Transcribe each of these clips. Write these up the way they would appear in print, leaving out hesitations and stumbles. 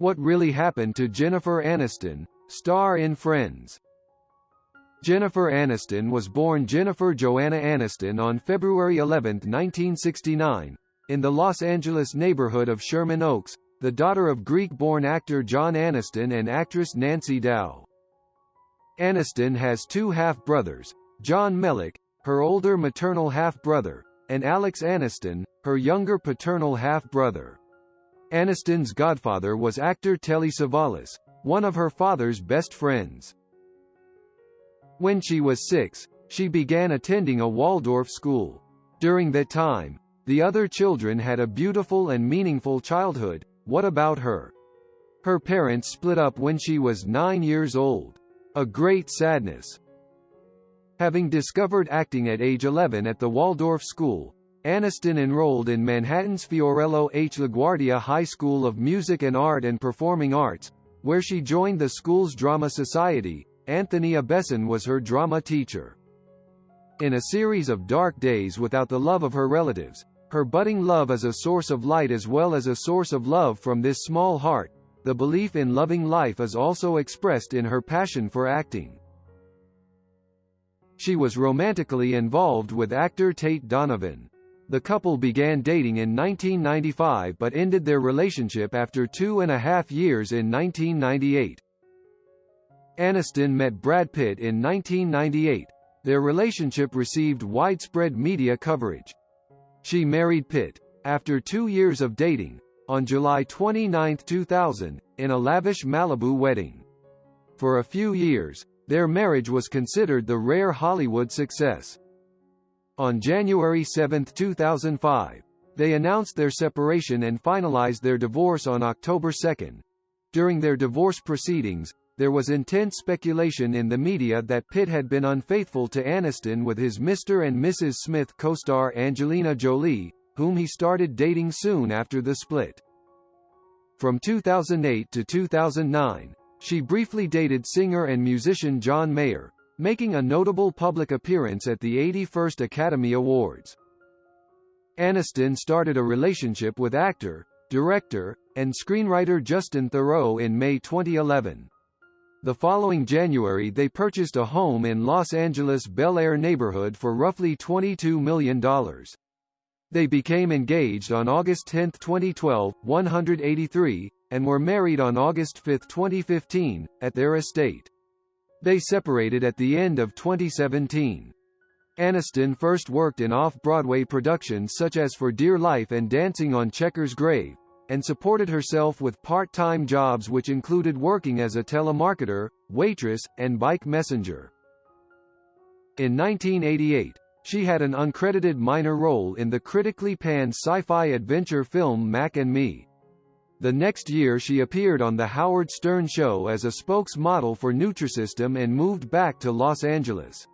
What Really Happened to Jennifer Aniston, star in Friends. Jennifer Aniston was born Jennifer Joanna Aniston on February 11, 1969, in the Los Angeles neighborhood of Sherman Oaks, the daughter of Greek-born actor John Aniston and actress Nancy Dow. Aniston has two half-brothers, John Mellick, her older maternal half-brother, and Alex Aniston, her younger paternal half-brother. Aniston's godfather was actor Telly Savalas, one of her father's best friends. When she was 6, she began attending a Waldorf school. During that time, the other children had a beautiful and meaningful childhood. What about her? Her parents split up when she was 9 years old. A great sadness. Having discovered acting at age 11 at the Waldorf school, Aniston enrolled in Manhattan's Fiorello H. LaGuardia High School of Music and Art and Performing Arts, where she joined the school's drama society. Anthony Abesson was her drama teacher. In a series of dark days without the love of her relatives, her budding love is a source of light as well as a source of love from this small heart. The belief in loving life is also expressed in her passion for acting. She was romantically involved with actor Tate Donovan. The couple began dating in 1995 but ended their relationship after 2.5 years in 1998. Aniston met Brad Pitt in 1998. Their relationship received widespread media coverage. She married Pitt, after 2 years of dating, on July 29, 2000, in a lavish Malibu wedding. For a few years, their marriage was considered the rare Hollywood success. On January 7, 2005, they announced their separation and finalized their divorce on October 2. During their divorce proceedings, there was intense speculation in the media that Pitt had been unfaithful to Aniston with his Mr. and Mrs. Smith co-star Angelina Jolie, whom he started dating soon after the split. From 2008 to 2009, she briefly dated singer and musician John Mayer, making a notable public appearance at the 81st Academy Awards. Aniston started a relationship with actor, director, and screenwriter Justin Theroux in May 2011. The following January they purchased a home in Los Angeles' Bel Air neighborhood for roughly $22 million. They became engaged on August 10, 2012, 183, and were married on August 5, 2015, at their estate. They separated at the end of 2017. Aniston first worked in off-Broadway productions such as For Dear Life and Dancing on Checkers' Grave, and supported herself with part-time jobs which included working as a telemarketer, waitress, and bike messenger. In 1988, she had an uncredited minor role in the critically panned sci-fi adventure film Mac and Me. The next year she appeared on The Howard Stern Show as a spokesmodel for Nutrisystem and moved back to Los Angeles.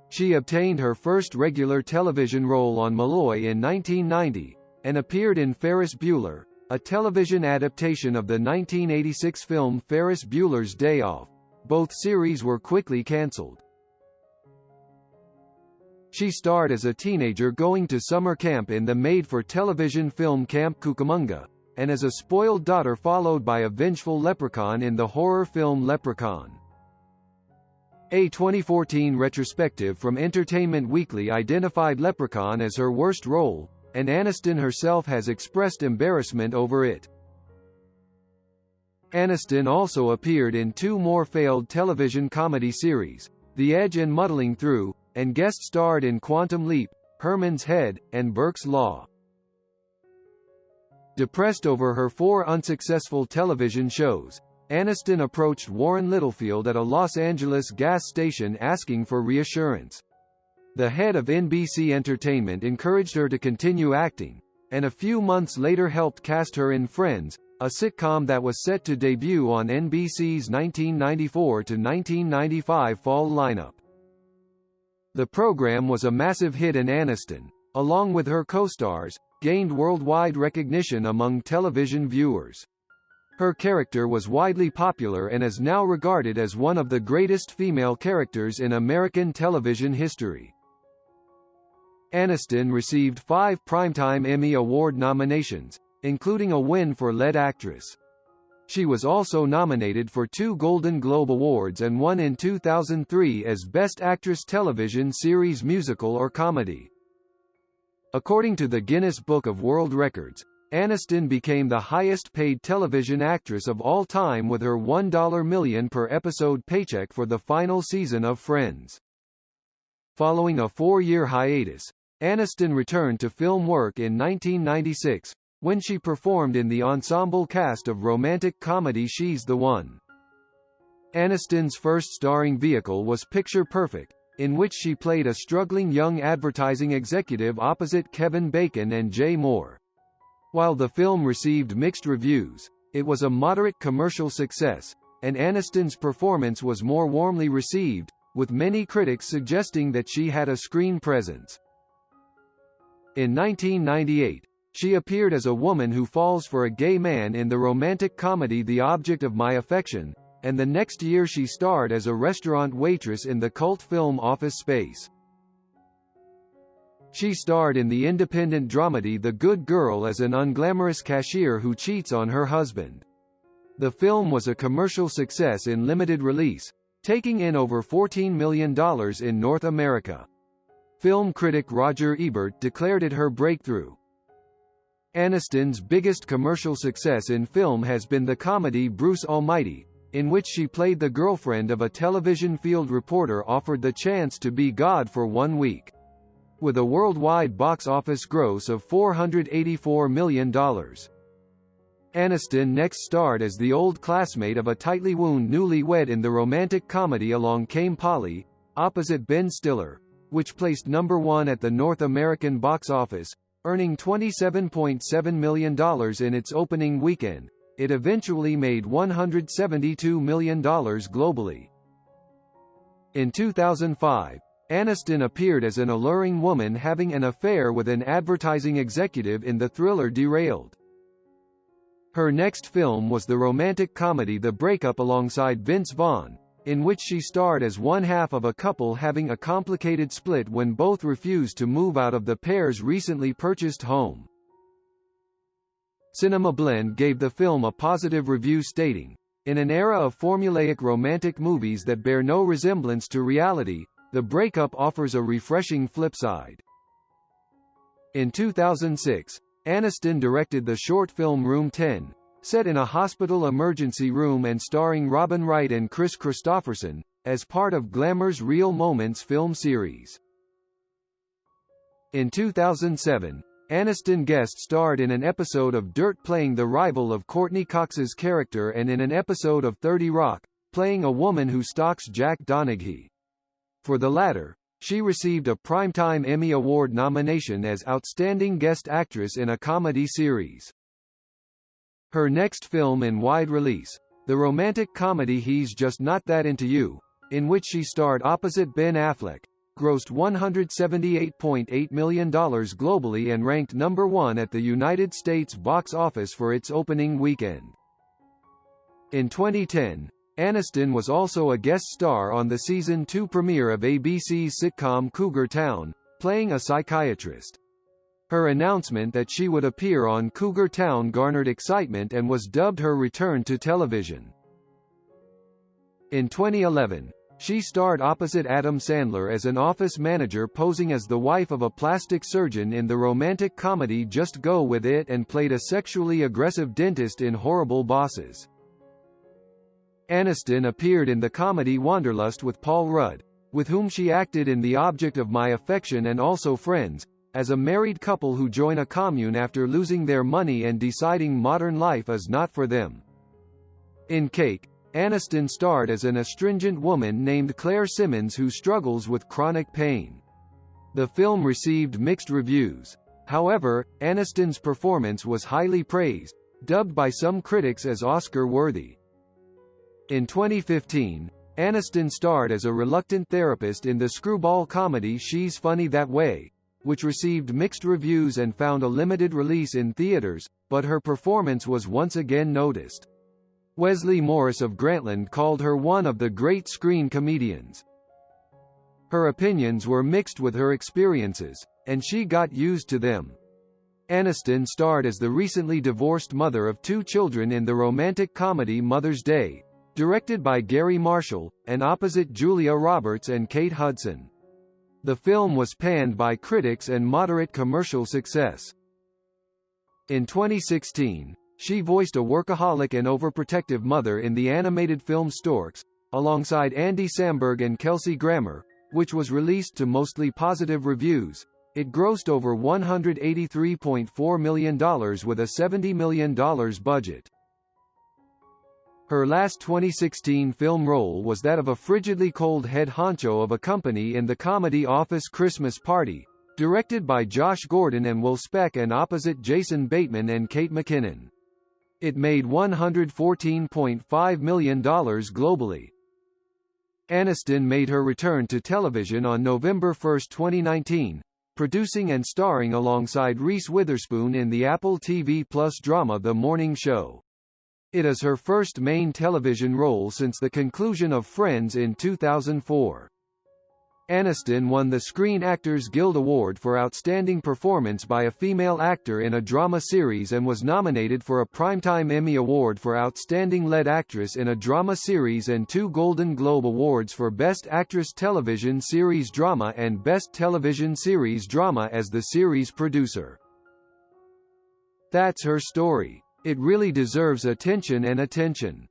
She obtained her first regular television role on Malloy in 1990, and appeared in Ferris Bueller, a television adaptation of the 1986 film Ferris Bueller's Day Off. Both series were quickly cancelled. She starred as a teenager going to summer camp in the made-for-television film Camp Cucamonga, and as a spoiled daughter followed by a vengeful leprechaun in the horror film Leprechaun. A 2014 retrospective from Entertainment Weekly identified Leprechaun as her worst role, and Aniston herself has expressed embarrassment over it. Aniston also appeared in 2 more failed television comedy series, The Edge and Muddling Through, and guest-starred in Quantum Leap, Herman's Head, and Burke's Law. Depressed over her 4 unsuccessful television shows, Aniston approached Warren Littlefield at a Los Angeles gas station asking for reassurance. The head of NBC Entertainment encouraged her to continue acting, and a few months later helped cast her in Friends, a sitcom that was set to debut on NBC's 1994 to 1995 fall lineup. The program was a massive hit and Aniston, along with her co-stars, gained worldwide recognition among television viewers. Her character was widely popular and is now regarded as one of the greatest female characters in American television history. Aniston received 5 Primetime Emmy Award nominations, including a win for lead actress. She was also nominated for 2 Golden Globe Awards and won in 2003 as Best Actress Television Series Musical or Comedy. According to the Guinness Book of World Records, Aniston became the highest-paid television actress of all time with her $1 million per episode paycheck for the final season of Friends. Following a 4-year hiatus, Aniston returned to film work in 1996, when she performed in the ensemble cast of romantic comedy She's the One. Aniston's first starring vehicle was Picture Perfect, in which she played a struggling young advertising executive opposite Kevin Bacon and Jay Moore. While the film received mixed reviews, it was a moderate commercial success, and Aniston's performance was more warmly received, with many critics suggesting that she had a screen presence. In 1998, she appeared as a woman who falls for a gay man in the romantic comedy The Object of My Affection, and the next year she starred as a restaurant waitress in the cult film Office Space. She starred in the independent dramedy The Good Girl as an unglamorous cashier who cheats on her husband. The film was a commercial success in limited release, taking in over $14 million in North America. Film critic Roger Ebert declared it her breakthrough. Aniston's biggest commercial success in film has been the comedy Bruce Almighty, in which she played the girlfriend of a television field reporter offered the chance to be God for 1 week. With a worldwide box office gross of $484 million. Aniston next starred as the old classmate of a tightly wound newlywed in the romantic comedy Along Came Polly, opposite Ben Stiller, which placed number 1 at the North American box office, earning $27.7 million in its opening weekend. It eventually made $172 million globally. In 2005, Aniston appeared as an alluring woman having an affair with an advertising executive in the thriller Derailed. Her next film was the romantic comedy The Breakup alongside Vince Vaughn, in which she starred as one half of a couple having a complicated split when both refused to move out of the pair's recently purchased home. Cinema Blend gave the film a positive review stating, "In an era of formulaic romantic movies that bear no resemblance to reality, The Breakup offers a refreshing flip side." In 2006, Aniston directed the short film Room 10, set in a hospital emergency room and starring Robin Wright and Chris Christopherson, as part of Glamour's Real Moments film series. In 2007, Aniston guest starred in an episode of Dirt playing the rival of Courtney Cox's character and in an episode of 30 Rock, playing a woman who stalks Jack Donaghy. For the latter, she received a Primetime Emmy Award nomination as Outstanding Guest Actress in a Comedy Series. Her next film in wide release, the romantic comedy He's Just Not That Into You, in which she starred opposite Ben Affleck, grossed $178.8 million globally and ranked number 1 at the United States box office for its opening weekend. In 2010, Aniston was also a guest star on the Season 2 premiere of ABC's sitcom Cougar Town, playing a psychiatrist. Her announcement that she would appear on Cougar Town garnered excitement and was dubbed her return to television. In 2011, she starred opposite Adam Sandler as an office manager posing as the wife of a plastic surgeon in the romantic comedy Just Go With It and played a sexually aggressive dentist in Horrible Bosses. Aniston appeared in the comedy Wanderlust with Paul Rudd, with whom she acted in The Object of My Affection and also Friends, as a married couple who join a commune after losing their money and deciding modern life is not for them. In Cake, Aniston starred as an astringent woman named Claire Simmons who struggles with chronic pain. The film received mixed reviews. However, Aniston's performance was highly praised, dubbed by some critics as Oscar-worthy. In 2015, Aniston starred as a reluctant therapist in the screwball comedy She's Funny That Way, which received mixed reviews and found a limited release in theaters, but her performance was once again noticed. Wesley Morris of Grantland called her one of the great screen comedians. Her opinions were mixed with her experiences, and she got used to them. Aniston starred as the recently divorced mother of 2 children in the romantic comedy Mother's Day, directed by Gary Marshall, and opposite Julia Roberts and Kate Hudson. The film was panned by critics and moderate commercial success. In 2016, she voiced a workaholic and overprotective mother in the animated film Storks, alongside Andy Samberg and Kelsey Grammer, which was released to mostly positive reviews. It grossed over $183.4 million with a $70 million budget. Her last 2016 film role was that of a frigidly cold head honcho of a company in the comedy Office Christmas Party, directed by Josh Gordon and Will Speck and opposite Jason Bateman and Kate McKinnon. It made $114.5 million globally. Aniston made her return to television on November 1, 2019, producing and starring alongside Reese Witherspoon in the Apple TV Plus drama The Morning Show. It is her first main television role since the conclusion of Friends in 2004. Aniston won the Screen Actors Guild Award for Outstanding Performance by a Female Actor in a Drama Series and was nominated for a Primetime Emmy Award for Outstanding Lead Actress in a Drama Series and 2 Golden Globe Awards for Best Actress Television Series Drama and Best Television Series Drama as the series producer. That's her story. It really deserves attention and attention.